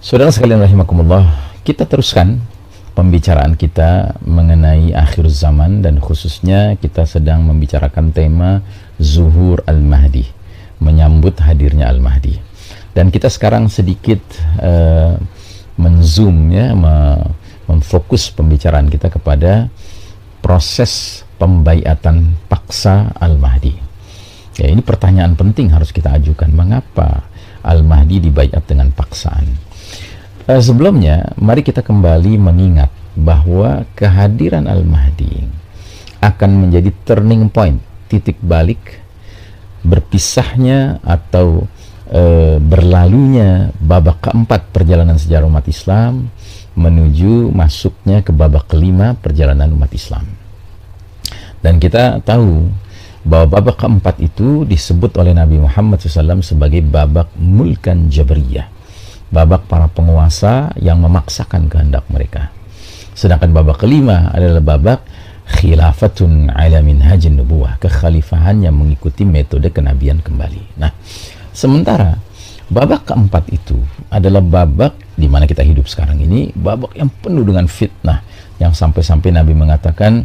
Saudara sekalian rahimakumullah, kita teruskan pembicaraan kita mengenai akhir zaman, dan khususnya kita sedang membicarakan tema Zuhur Al-Mahdi, menyambut hadirnya Al-Mahdi. Dan kita sekarang sedikit menzoom ya, memfokus pembicaraan kita kepada proses pembaiatan paksa Al-Mahdi. Ya, ini pertanyaan penting harus kita ajukan, mengapa Al-Mahdi dibaiat dengan paksaan? Sebelumnya, mari kita kembali mengingat bahwa kehadiran Al-Mahdi akan menjadi turning point, titik balik berpisahnya atau berlalunya babak keempat perjalanan sejarah umat Islam menuju masuknya ke babak kelima perjalanan umat Islam. Dan kita tahu bahwa babak keempat itu disebut oleh Nabi Muhammad SAW sebagai babak mulkan jabriyah, babak para penguasa yang memaksakan kehendak mereka. Sedangkan babak kelima adalah babak khilafatun ala minhajin nubuwah, kekhalifahan yang mengikuti metode kenabian kembali. Nah, sementara babak keempat itu adalah babak di mana kita hidup sekarang ini, babak yang penuh dengan fitnah, yang sampai-sampai Nabi mengatakan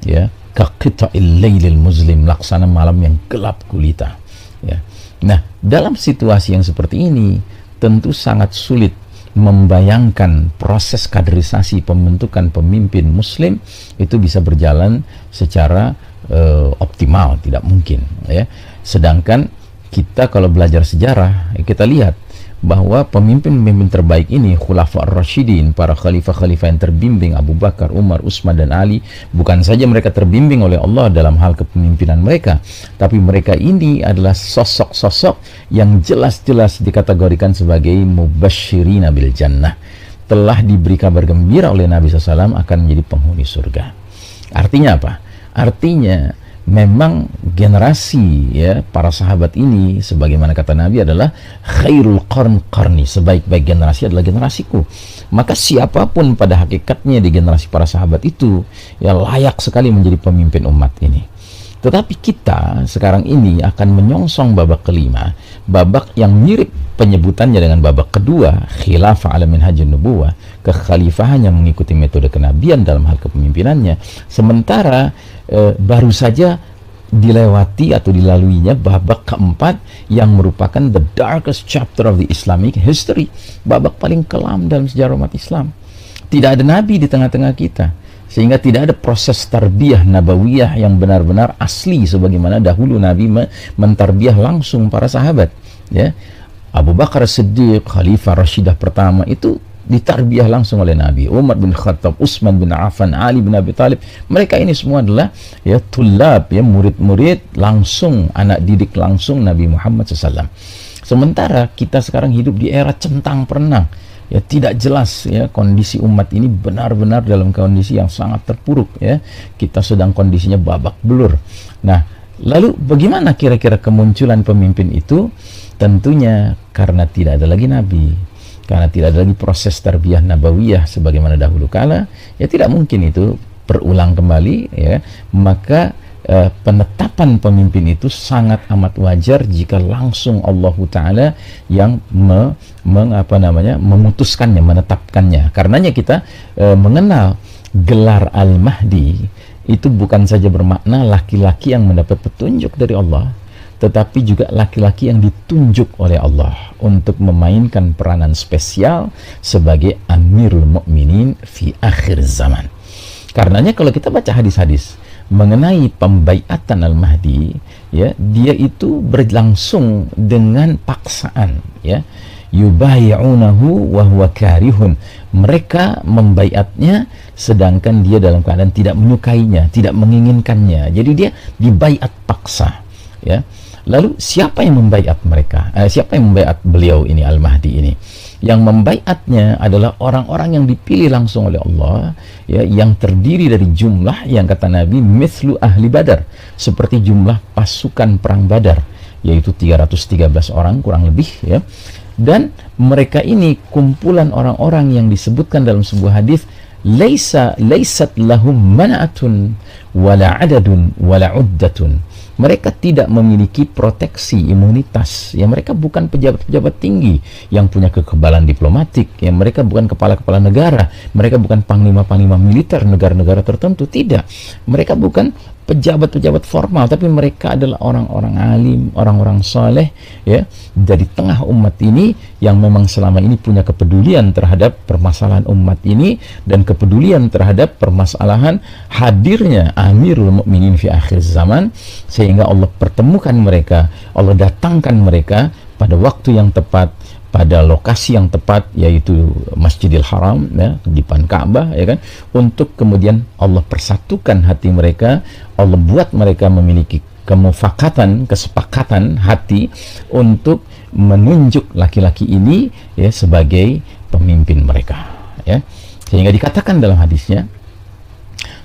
ya, kaqita'il lailil muslim, laksana malam yang gelap gulita ya. Nah, dalam situasi yang seperti ini tentu sangat sulit membayangkan proses kaderisasi pembentukan pemimpin muslim itu bisa berjalan secara optimal, tidak mungkin ya. Sedangkan kita kalau belajar sejarah, kita lihat bahwa pemimpin-pemimpin terbaik ini, Khulafa ar-Rasyidin, para khalifah-khalifah yang terbimbing, Abu Bakar, Umar, Utsman, dan Ali, bukan saja mereka terbimbing oleh Allah dalam hal kepemimpinan mereka, tapi mereka ini adalah sosok-sosok yang jelas-jelas dikategorikan sebagai mubasysyirina bil jannah, telah diberi kabar gembira oleh Nabi SAW akan menjadi penghuni surga. Artinya apa? Artinya memang generasi ya para sahabat ini, sebagaimana kata Nabi, adalah khairul qarni, sebaik-baik generasi adalah generasiku. Maka siapapun pada hakikatnya di generasi para sahabat itu ya layak sekali menjadi pemimpin umat ini. Tetapi kita sekarang ini akan menyongsong babak kelima, babak yang mirip penyebutannya dengan babak kedua, khilafah ala minhajin nubuwah, kekhalifahan yang mengikuti metode kenabian dalam hal kepemimpinannya. Sementara baru saja dilewati atau dilaluinya babak keempat yang merupakan the darkest chapter of the Islamic history, babak paling kelam dalam sejarah umat Islam. Tidak ada nabi di tengah-tengah kita, sehingga tidak ada proses tarbiyah nabawiyah yang benar-benar asli sebagaimana dahulu Nabi mentarbiyah langsung para sahabat ya. Abu Bakar Siddiq, Khalifah Rashidah pertama, itu ditarbiyah langsung oleh Nabi. Umar bin Khattab, Utsman bin Affan, Ali bin Abi Thalib, mereka ini semua adalah ya tulab, ya murid-murid langsung, anak didik langsung Nabi Muhammad SAW. Sementara kita sekarang hidup di era centang perenang, ya tidak jelas ya kondisi umat ini benar-benar dalam kondisi yang sangat terpuruk ya. Kita sedang kondisinya babak belur. Nah, lalu bagaimana kira-kira kemunculan pemimpin itu? Tentunya karena tidak ada lagi nabi, karena tidak ada lagi proses tarbiyah nabawiyah sebagaimana dahulu kala, ya tidak mungkin itu berulang kembali ya. Maka penetapan pemimpin itu sangat amat wajar jika langsung Allah Ta'ala yang memutuskannya, menetapkannya. Karenanya kita mengenal gelar Al-Mahdi itu bukan saja bermakna laki-laki yang mendapat petunjuk dari Allah, tetapi juga laki-laki yang ditunjuk oleh Allah untuk memainkan peranan spesial sebagai Amirul Mukminin fi akhir zaman. Karenanya kalau kita baca hadis-hadis mengenai pembaiatan Al-Mahdi ya, dia itu berlangsung dengan paksaan ya. Yubayi'unahu wa huwa karihun, mereka membaiatnya sedangkan dia dalam keadaan tidak menyukainya, tidak menginginkannya. Jadi dia dibaiat paksa ya. Lalu siapa yang membaiat mereka? Siapa yang membaiat beliau ini, Al-Mahdi ini? Yang membaiatnya adalah orang-orang yang dipilih langsung oleh Allah ya, yang terdiri dari jumlah yang kata Nabi mithlu ahli Badar, seperti jumlah pasukan perang Badar, yaitu 313 orang kurang lebih ya. Dan mereka ini kumpulan orang-orang yang disebutkan dalam sebuah hadis, laysat lahum mana'atun wala adadun wala uddatun, Mereka tidak memiliki proteksi imunitas. Ya, mereka bukan pejabat-pejabat tinggi yang punya kekebalan diplomatik. Ya, mereka bukan kepala-kepala negara. Mereka bukan panglima-panglima militer negara-negara tertentu. Tidak. Mereka bukan pejabat-pejabat formal, tapi mereka adalah orang-orang alim, orang-orang saleh, ya, dari tengah umat ini yang memang selama ini punya kepedulian terhadap permasalahan umat ini dan kepedulian terhadap permasalahan hadirnya Amirul Mukminin fi akhir zaman, sehingga Allah pertemukan mereka, Allah datangkan mereka pada waktu yang tepat, pada lokasi yang tepat, yaitu Masjidil Haram, ya, di depan Ka'bah, ya kan, untuk kemudian Allah persatukan hati mereka, Allah buat mereka memiliki kemufakatan, kesepakatan hati untuk menunjuk laki-laki ini, ya, sebagai pemimpin mereka, ya. Sehingga dikatakan dalam hadisnya,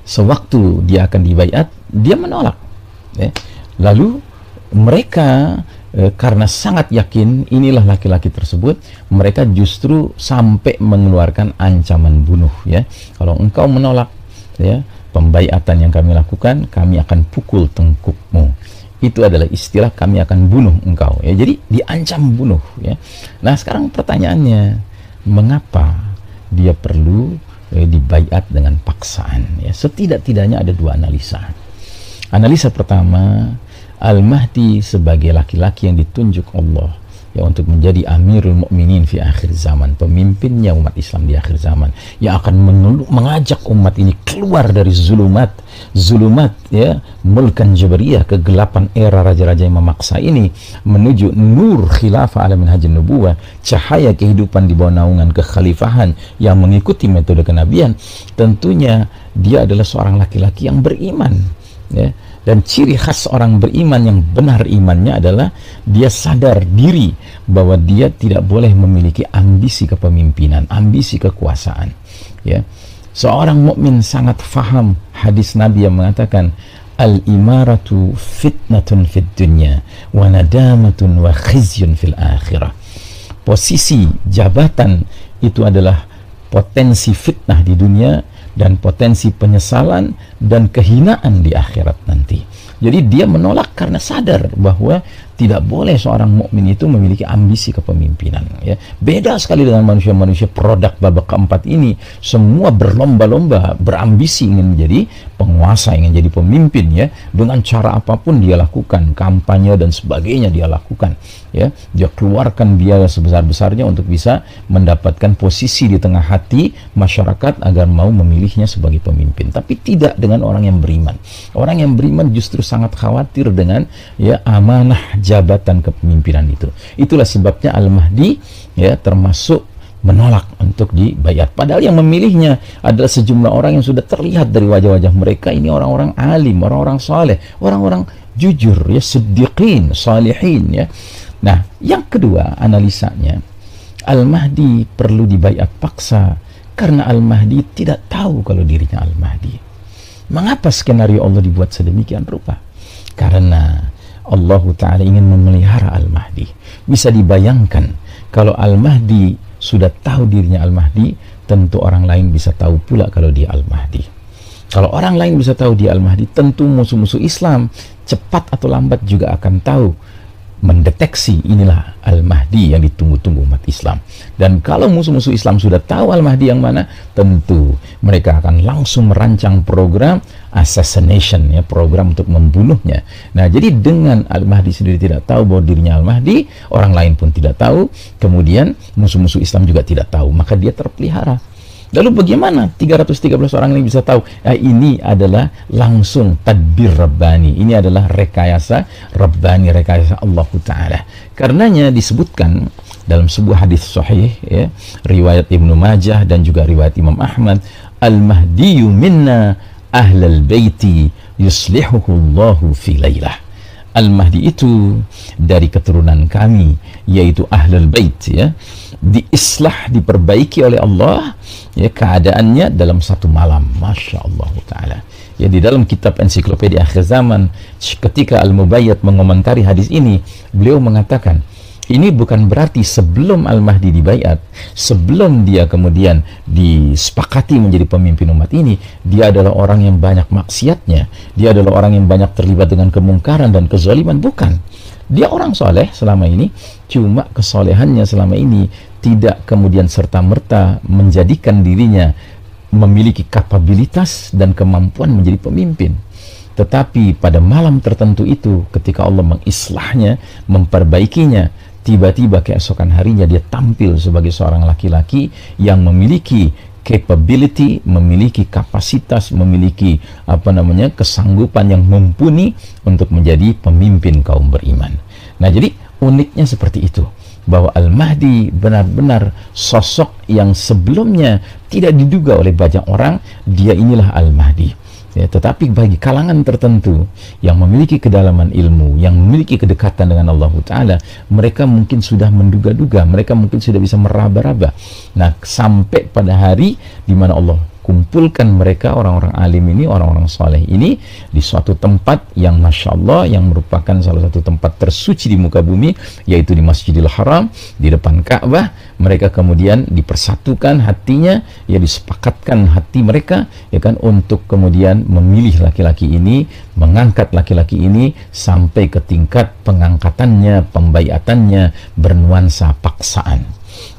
sewaktu dia akan dibaiat, dia menolak, ya. Lalu mereka karena sangat yakin inilah laki-laki tersebut, mereka justru sampai mengeluarkan ancaman bunuh, ya. Kalau engkau menolak, ya, pembaiatan yang kami lakukan, kami akan pukul tengkukmu. Itu adalah istilah, kami akan bunuh engkau, ya. Jadi diancam bunuh, ya. Nah, sekarang pertanyaannya, mengapa dia perlu dibaiat dengan paksaan, ya? Setidak-tidaknya ada dua analisa. Analisa pertama, Al-Mahdi sebagai laki-laki yang ditunjuk Allah, ya, untuk menjadi Amirul Mukminin fi akhir zaman, pemimpinnya umat Islam di akhir zaman, yang akan mengajak umat ini keluar dari zulumat, ya, mulkan jabariyah, kegelapan era raja-raja yang memaksa ini, menuju nur khilafah ala minhajin nubuwah, cahaya kehidupan di bawah naungan kekhalifahan yang mengikuti metode kenabian. Tentunya dia adalah seorang laki-laki yang beriman, ya. Dan ciri khas orang beriman yang benar imannya adalah dia sadar diri bahwa dia tidak boleh memiliki ambisi kepemimpinan, ambisi kekuasaan, ya. Seorang mukmin sangat faham hadis Nabi yang mengatakan, al-imaratu fitnatun fid dunya wa nadamatun wa khizyun fil akhirah. Posisi jabatan itu adalah potensi fitnah di dunia dan potensi penyesalan dan kehinaan di akhirat nanti. Jadi dia menolak karena sadar bahwa tidak boleh seorang mukmin itu memiliki ambisi kepemimpinan, ya. Beda sekali dengan manusia-manusia produk babak keempat ini, semua berlomba-lomba, berambisi ingin menjadi penguasa, ingin jadi pemimpin, ya. Dengan cara apapun dia lakukan, kampanye dan sebagainya dia lakukan, ya. Dia keluarkan biaya sebesar-besarnya untuk bisa mendapatkan posisi di tengah hati masyarakat agar mau memilihnya sebagai pemimpin. Tapi tidak dengan orang yang beriman. Orang yang beriman justru sangat khawatir dengan, ya, amanah jabatan kepemimpinan itu. Itulah sebabnya Al-Mahdi, ya, termasuk menolak untuk dibaiat. Padahal yang memilihnya adalah sejumlah orang yang sudah terlihat dari wajah-wajah mereka ini orang-orang alim, orang-orang saleh, orang-orang jujur, ya, siddiqin, salihin, ya. Nah, yang kedua analisanya, Al-Mahdi perlu dibaiat paksa karena Al-Mahdi tidak tahu kalau dirinya Al-Mahdi. Mengapa skenario Allah dibuat sedemikian rupa? Karena Allah Ta'ala ingin memelihara Al-Mahdi. Bisa dibayangkan kalau Al-Mahdi sudah tahu dirinya Al-Mahdi, tentu orang lain bisa tahu pula kalau dia Al-Mahdi. Kalau orang lain bisa tahu dia Al-Mahdi, tentu musuh-musuh Islam cepat atau lambat juga akan tahu, mendeteksi inilah Al-Mahdi yang ditunggu-tunggu umat Islam. Dan kalau musuh-musuh Islam sudah tahu Al-Mahdi yang mana, tentu mereka akan langsung merancang program assassination, ya, program untuk membunuhnya. Nah, jadi dengan Al-Mahdi sendiri tidak tahu bahwa dirinya Al-Mahdi, orang lain pun tidak tahu, kemudian musuh-musuh Islam juga tidak tahu, maka dia terpelihara. Lalu bagaimana 313 orang ini bisa tahu? Ini adalah langsung tadbir Rabbani. Ini adalah rekayasa Rabbani, rekayasa Allah Ta'ala. Karenanya disebutkan dalam sebuah hadis sahih, ya, riwayat Ibnu Majah dan juga riwayat Imam Ahmad, Al-Mahdiyu minna ahlal baiti yuslihuhu Allahu fi laylah. Al-Mahdi itu dari keturunan kami, yaitu ahlul bait, ya, diislah, diperbaiki oleh Allah, ya, keadaannya dalam satu malam. Masya Allah Ta'ala. Ya, di dalam kitab ensiklopedia akhir zaman, ketika Al-Mubayyad mengomentari hadis ini, beliau mengatakan Ini bukan berarti sebelum Al-Mahdi dibaiat, sebelum dia kemudian disepakati menjadi pemimpin umat ini, dia adalah orang yang banyak maksiatnya, dia adalah orang yang banyak terlibat dengan kemungkaran dan kezaliman. Bukan. Dia orang soleh selama ini, cuma kesolehannya selama ini tidak kemudian serta-merta menjadikan dirinya memiliki kapabilitas dan kemampuan menjadi pemimpin. Tetapi pada malam tertentu itu, ketika Allah mengislahnya, memperbaikinya, tiba-tiba keesokan harinya dia tampil sebagai seorang laki-laki yang memiliki capability, memiliki kapasitas, memiliki kesanggupan yang mumpuni untuk menjadi pemimpin kaum beriman. Nah, jadi uniknya seperti itu, bahwa Al-Mahdi benar-benar sosok yang sebelumnya tidak diduga oleh banyak orang, dia inilah Al-Mahdi. Ya, tetapi bagi kalangan tertentu yang memiliki kedalaman ilmu, yang memiliki kedekatan dengan Allah Ta'ala, mereka mungkin sudah menduga-duga, mereka mungkin sudah bisa meraba-raba. Nah, sampai pada hari di mana Allah kumpulkan mereka, orang-orang alim ini, orang-orang soleh ini, di suatu tempat yang Masya Allah, yang merupakan salah satu tempat tersuci di muka bumi, yaitu di Masjidil Haram, di depan Ka'bah. Mereka kemudian dipersatukan hatinya, ya, disepakatkan hati mereka, ya kan, untuk kemudian memilih laki-laki ini, mengangkat laki-laki ini sampai ke tingkat pengangkatannya, pembaiatannya bernuansa paksaan.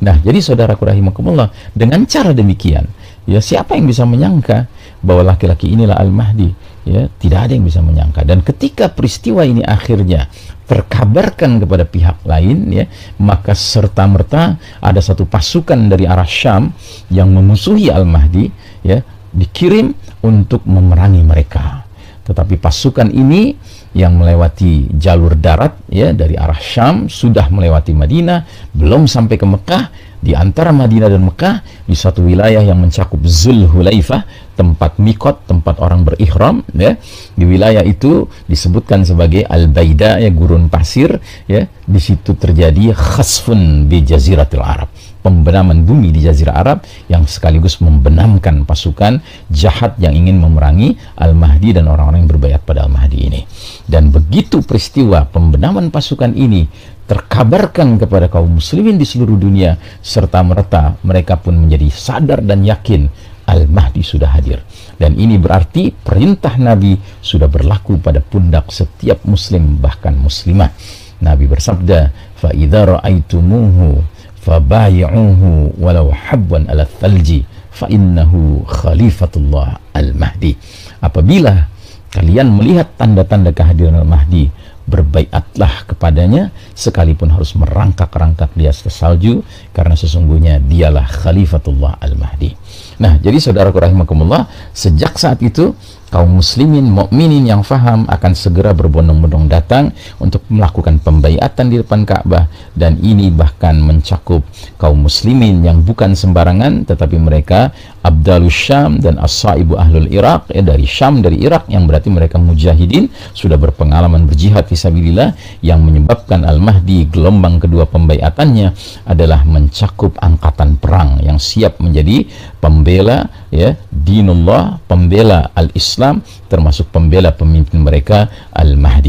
Nah, jadi saudaraku rahimakumullah, dengan cara demikian, ya, siapa yang bisa menyangka bahwa laki-laki inilah Al-Mahdi? Ya, tidak ada yang bisa menyangka. Dan ketika peristiwa ini akhirnya terkabarkan kepada pihak lain, ya, maka serta-merta ada satu pasukan dari arah Syam yang memusuhi Al-Mahdi, ya, dikirim untuk memerangi mereka. Tetapi pasukan ini yang melewati jalur darat, ya, dari arah Syam, sudah melewati Madinah, belum sampai ke Mekah. Di antara Madinah dan Mekah, di satu wilayah yang mencakup Zulhulaifah, tempat mikot, tempat orang berihram, ya, di wilayah itu disebutkan sebagai Al-Baida, ya, gurun pasir, ya. Di situ terjadi khasfun bi jaziratil Arab, pembenaman bumi di Jazirah Arab, yang sekaligus membenamkan pasukan jahat yang ingin memerangi Al-Mahdi dan orang-orang yang berbaiat pada Al-Mahdi ini. Dan begitu peristiwa pembenaman pasukan ini terkabarkan kepada kaum muslimin di seluruh dunia, serta merta mereka pun menjadi sadar dan yakin Al-Mahdi sudah hadir. Dan ini berarti perintah Nabi sudah berlaku pada pundak setiap muslim, bahkan muslimah. Nabi bersabda, fa idza ra'aitumuhu fabayi'uhu walau habwan ala thalji fa innahu khalifatullah Al-Mahdi. Apabila kalian melihat tanda-tanda kehadiran Al-Mahdi, berbaiatlah kepadanya sekalipun harus merangkak-rangkak di atas salju, karena sesungguhnya dialah khalifatullah Al-Mahdi. Nah, jadi saudaraku rahimakumullah, sejak saat itu kaum muslimin mukminin yang faham akan segera berbondong-bondong datang untuk melakukan pembaiatan di depan Ka'bah, dan ini bahkan mencakup kaum muslimin yang bukan sembarangan, tetapi mereka Abdalus Syam dan As-Saibu Ahlul Iraq, ya, dari Syam, dari Irak, yang berarti mereka mujahidin, sudah berpengalaman berjihad fisabilillah, yang menyebabkan Al-Mahdi gelombang kedua pembaiatannya adalah mencakup angkatan perang yang siap menjadi pembela, ya, dinullah, pembela al-Islam, termasuk pembela pemimpin mereka Al-Mahdi.